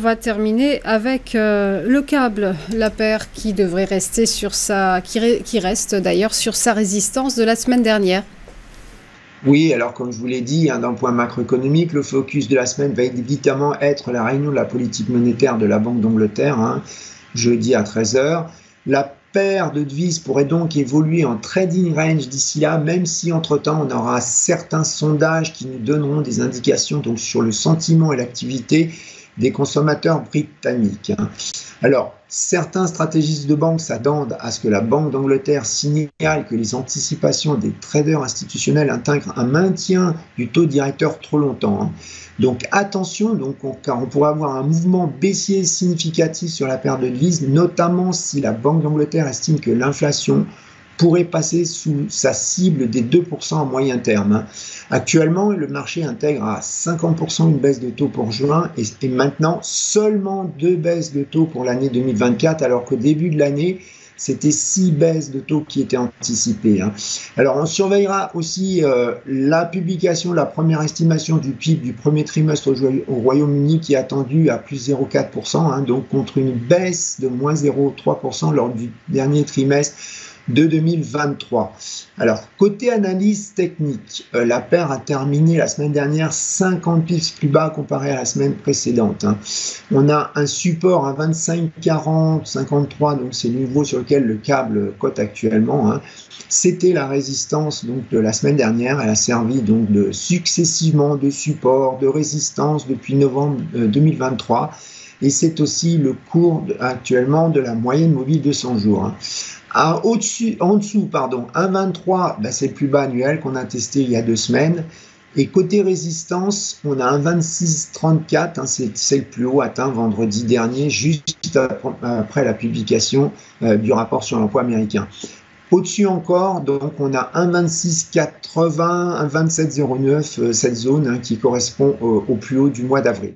va terminer avec le câble, la paire qui devrait rester sur qui reste d'ailleurs sur sa résistance de la semaine dernière. Oui, alors comme je vous l'ai dit, d'un point macroéconomique, le focus de la semaine va évidemment être la réunion de la politique monétaire de la Banque d'Angleterre, jeudi à 13 h. La paire de devises pourrait donc évoluer en trading range d'ici là, même si entre-temps on aura certains sondages qui nous donneront des indications donc, sur le sentiment et l'activité des consommateurs britanniques. Alors, certains stratégistes de banque s'attendent à ce que la Banque d'Angleterre signale que les anticipations des traders institutionnels intègrent un maintien du taux directeur trop longtemps. Donc attention, car on pourrait avoir un mouvement baissier significatif sur la paire de devises, notamment si la Banque d'Angleterre estime que l'inflation pourrait passer sous sa cible des 2% à moyen terme. Actuellement, le marché intègre à 50% une baisse de taux pour juin et maintenant seulement 2 baisses de taux pour l'année 2024, alors qu'au début de l'année, c'était 6 baisses de taux qui étaient anticipées. Alors, on surveillera aussi la publication de la première estimation du PIB du premier trimestre au Royaume-Uni qui est attendue à plus 0,4%, donc contre une baisse de moins 0,3% lors du dernier trimestre de 2023. Alors, côté analyse technique, la paire a terminé la semaine dernière 50 pips plus bas comparé à la semaine précédente. On a un support à 25,40, 53, donc c'est le niveau sur lequel le câble cote actuellement. C'était la résistance donc, de la semaine dernière. Elle a servi donc successivement de support, de résistance depuis novembre 2023. Et c'est aussi le cours actuellement de la moyenne mobile de 100 jours. En dessous, 1,23, c'est le plus bas annuel qu'on a testé il y a 2 semaines. Et côté résistance, on a un 26,34, c'est le plus haut atteint vendredi dernier, juste après la publication du rapport sur l'emploi américain. Au-dessus encore, donc on a un 26,80, un 27,09, cette zone qui correspond au plus haut du mois d'avril.